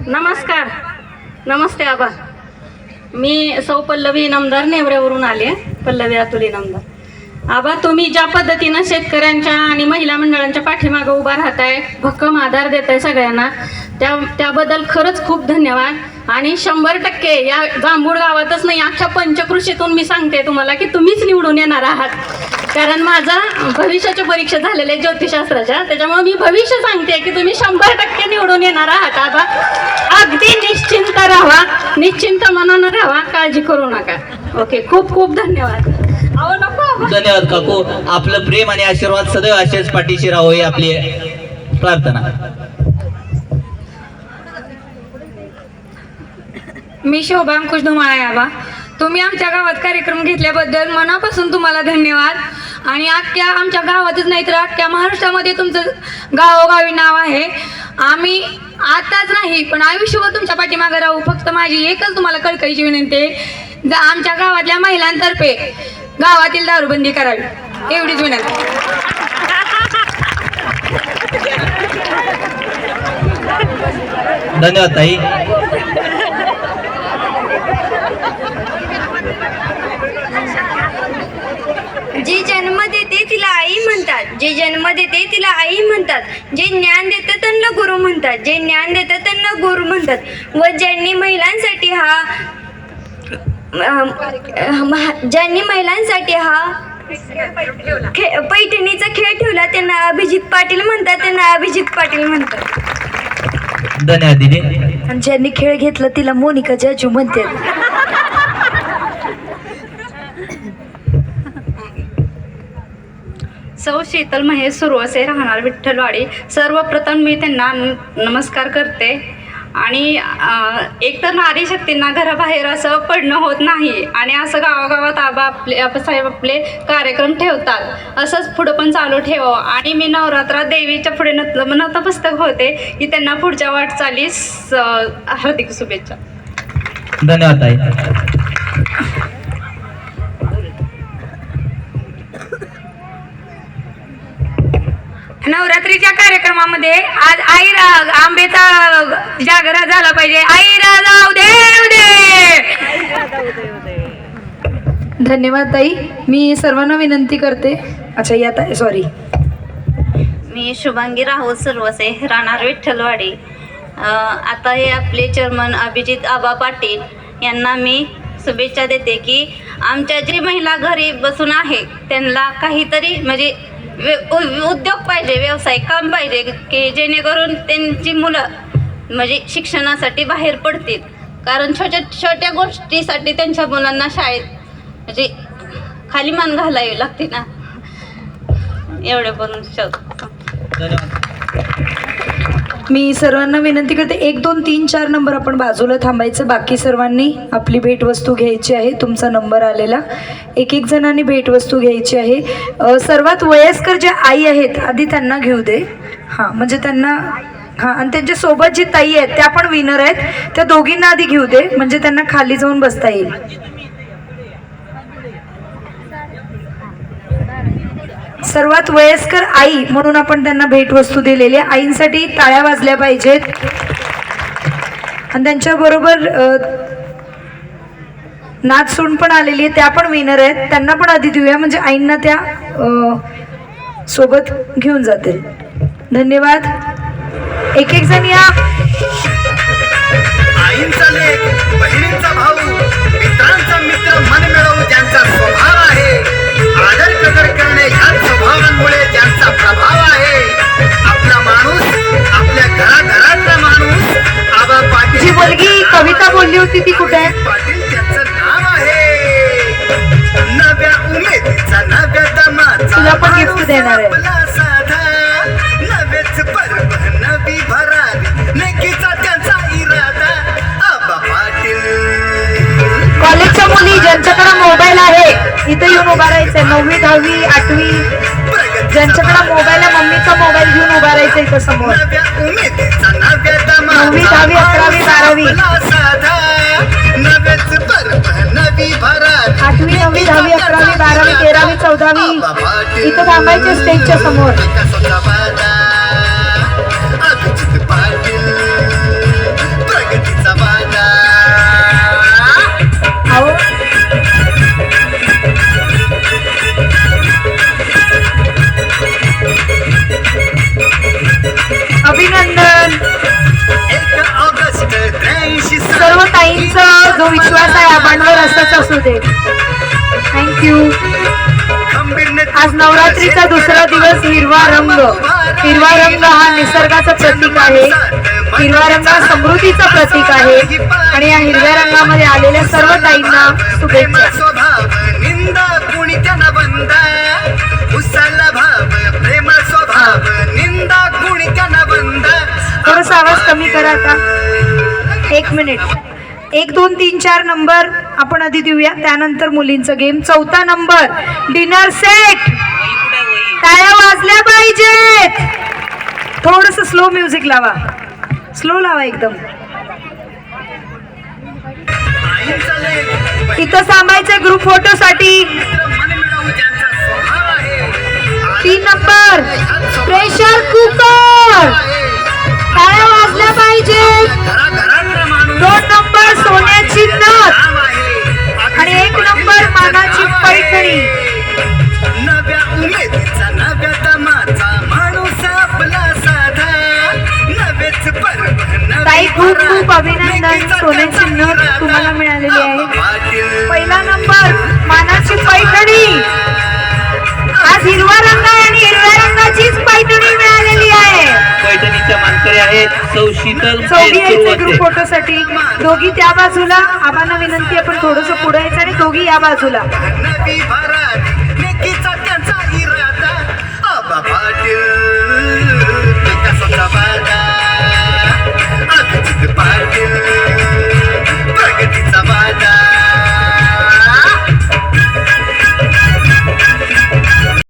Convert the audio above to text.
नमस्कार. नमस्ते आबा. मी सौ पल्लवी इनामदार नेवऱ्यावरून आले. पल्लवी अतुल इनामदार. आबा, तुम्ही ज्या पद्धतीनं शेतकऱ्यांच्या आणि महिला मंडळांच्या पाठीमागं उभा राहताय, भक्कम आधार देताय सगळ्यांना, त्याबद्दल खरंच खूप धन्यवाद. आणि 100% या जांभूळ गावातच नाही, अख्ख्या पंचकृषीतून मी सांगते तुम्हाला की तुम्हीच निवडून येणार आहात. कारण माझा भविष्याच्या परीक्षा झालेल्या आहे ज्योतिषशास्त्राच्या, त्याच्यामुळे मी भविष्य सांगते की तुम्ही 100% निवडून येणार आहात. आबा, अगदी निश्चिंत राहा, निश्चिंत मनानं राहा, काळजी करू नका. ओके, खूप खूप धन्यवाद. धन्यवाद काकू. आपलं प्रेम आणि आशीर्वाद सदैव असेच पाठीशी राहो ही आपली प्रार्थना. मी शोभा अंकुश धुमाळे. आबा, तुम्ही आमच्या गावात कार्यक्रम घेतल्याबद्दल मनापासून तुम्हाला धन्यवाद. आणि अख्ख्या आमच्या गावातच नाही तर अख्ख्या महाराष्ट्रामध्ये तुमचं गावोगावी नाव आहे. आम्ही आताच नाही पण आयुष्यभर तुमच्या पाठीमागे राहू. फक्त माझी एकच तुम्हाला कळकळीची विनंती आहे, आमच्या गावातल्या महिलांतर्फे गावातील दारूबंदी करावी, एवढीच विनंती. धन्यवाद ताई. जे जन्म देते तिला आई म्हणतात, जे जन्म देते तिला आई म्हणतात, जे ज्ञान देतं त्यांना गुरु म्हणतात, जे ज्ञान देतं त्यांना गुरु म्हणतात. व ज्यांनी महिलांसाठी पैठणीचा खेळ ठेवला त्यांना अभिजित पाटील म्हणतात, त्यांना अभिजित पाटील म्हणतात. धन्यवाद दीदी. आणि ज्यांनी खेळ घेतला तिला मोनिका जाजू म्हणतात. सौ शीतल महेश सुरवसे, राहणार विठ्ठलवाडी. सर्वप्रथम मी त्यांना नमस्कार करते. आणि एक तर नारी शक्तींना घराबाहेर असं पडणं होत नाही आणि असं गावागावात आबासाहेब आपले कार्यक्रम ठेवतात. असंच पुढं पण चालू ठेवावं. आणि मी नवरात्रात देवीच्या पुढे नतमस्तक होते की त्यांना पुढच्या वाटचालीस हार्दिक शुभेच्छा. धन्यवाद ताई. नवरात्रीच्या कार्यक्रमामध्ये आज आईरा आंबेचा जागरा झाला पाहिजे. आईरा जाऊ दे. धन्यवाद ताई. मी सर्वांना विनंती करते. अच्छा, या ताई, सॉरी. मी शुभांगी राहुल सुरवसे, राहणार विठ्ठलवाडी. आता हे आपले चेअरमन अभिजित आबा पाटील यांना मी शुभेच्छा देते की आमच्या जी महिला घरी बसून आहे त्यांना काहीतरी म्हणजे उद्योग पाहिजे, व्यवसाय काम पाहिजे की जेणेकरून त्यांची मुलं म्हणजे शिक्षणासाठी बाहेर पडतील. कारण छोट्या छोट्या गोष्टीसाठी त्यांच्या मुलांना शाळेत म्हणजे खाली मान घालावी लागते ना. एवढे बोलून मी सर्वांना विनंती करते, 1 2 3 4 नंबर आपण बाजूला थांबायचं. बाकी सर्वांनी आपली भेटवस्तू घ्यायची आहे. तुमचा नंबर आलेला, एक जणांनी भेटवस्तू घ्यायची आहे. सर्वात वयस्कर ज्या आई आहेत आधी त्यांना घेऊ दे. हां, म्हणजे त्यांना आणि त्यांच्यासोबत जी ताई आहेत त्या पण विनर आहेत, त्या दोघींना आधी घेऊ दे म्हणजे त्यांना खाली जाऊन बसता येईल. सर्वात वयस्कर आई म्हणून आपण त्यांना भेटवस्तू दिलेली आहे. आईंसाठी टाळ्या वाजल्या पाहिजेत. आणि त्यांच्याबरोबर नाचसून पण आलेली आहे, त्या पण विनर आहेत. त्यांना पण आधी देऊया म्हणजे आईंना त्या सोबत घेऊन जातील. धन्यवाद. एक जण या. आईंचा लेक, बहिणींचा भाऊ, मित्रांचा मित्र, मन मिळवून ज्यांचा स्वभाव आहे, आदर कदर करणे ह्या स्वभावांमुळे ज्यांचा प्रभाव आहे, आपला माणूस, आपल्या घराघरातला माणूस आबा पाटील. जी मुलगी कविता बोलली होती ती कुठे आहे? पाटील त्यांचं नाव आहे. नव्या उमेदीचा, नव्या दमाचा, तुला पण गिफ्ट देणार आहे. आपला साधा नवेच पर्व, नवी भरारी, नेकीचा त्यांचा इरादा आबा पाटील. कॉलेजच्या मुली ज्यांच्याकडे मोबाईल आहे इथं येऊन उभा राहायचंय. 9वी 10वी 8वी ज्यांच्याकडे मोबाईल आहे मम्मीचा मोबाईल घेऊन उभा राहायचं इथं समोर. 9वी 10वी 11वी 12वी 8वी 9वी 10वी 11वी 12वी 13वी 14वी इथं थांबायचे स्टेजच्या समोर. जो विश्वास आहे आबांवर असंच असू दे. थँक्यू. आज नवरात्रीचा दुसरा दिवस. हिरवा रंग हा निसर्गाचं प्रतीक आहे. हिरवा रंग हा समृद्धीचं प्रतीक आहे. आणि या हिरव्या रंगामध्ये आलेल्या सर्व ताईंना शुभेच्छा. स्वभाव निंदा कुणी त्यांना बंदा उसाला भाव प्रेम स्वभाव निंदा कुणी त्यांना बंदा. थोडासा आवाज कमी करा आता. 1 मिनिट. 1 2 3 4 नंबर आपण आधी देऊया, त्यानंतर मुलींचा गेम. 4था नंबर डिनर सेट. टाळ्या वाजल्या पाहिजेत. थोडस स्लो म्युझिक लावा. स्लो लावा एकदम. इथं थांबायचं ग्रुप फोटोसाठी. 3 नंबर प्रेशर कुकर. टाळ्या वाजल्या पाहिजेत. 2 नंबर सोन्याची नथ आणि 1 नंबर मानाची पैठणी. नव्या उमेदीचा नव्या दमाचा माणूस आपला साधा नवेच पर्व ताई खूप खूप अभिनंदन. सोन्याची नथ तुम्हाला मिळालेली आहे. पहिला नंबर मानाची पैठणी. आज हिरवा रंग आहे आणि हिरव्या रंगाचीच पैठणी मिळालेली आहे. पैठणीच्या मानकरी आहेत सौ शीतल चौघी यायचे ग्रुप सुरवसे. फोटोसाठी. दोघी त्या बाजूला. आम्हाला विनंती आपण थोडस पुढे यायचं आणि दोघी या बाजूला. नवी भरात नेकीचा त्यांचा इरादा आबा पाटील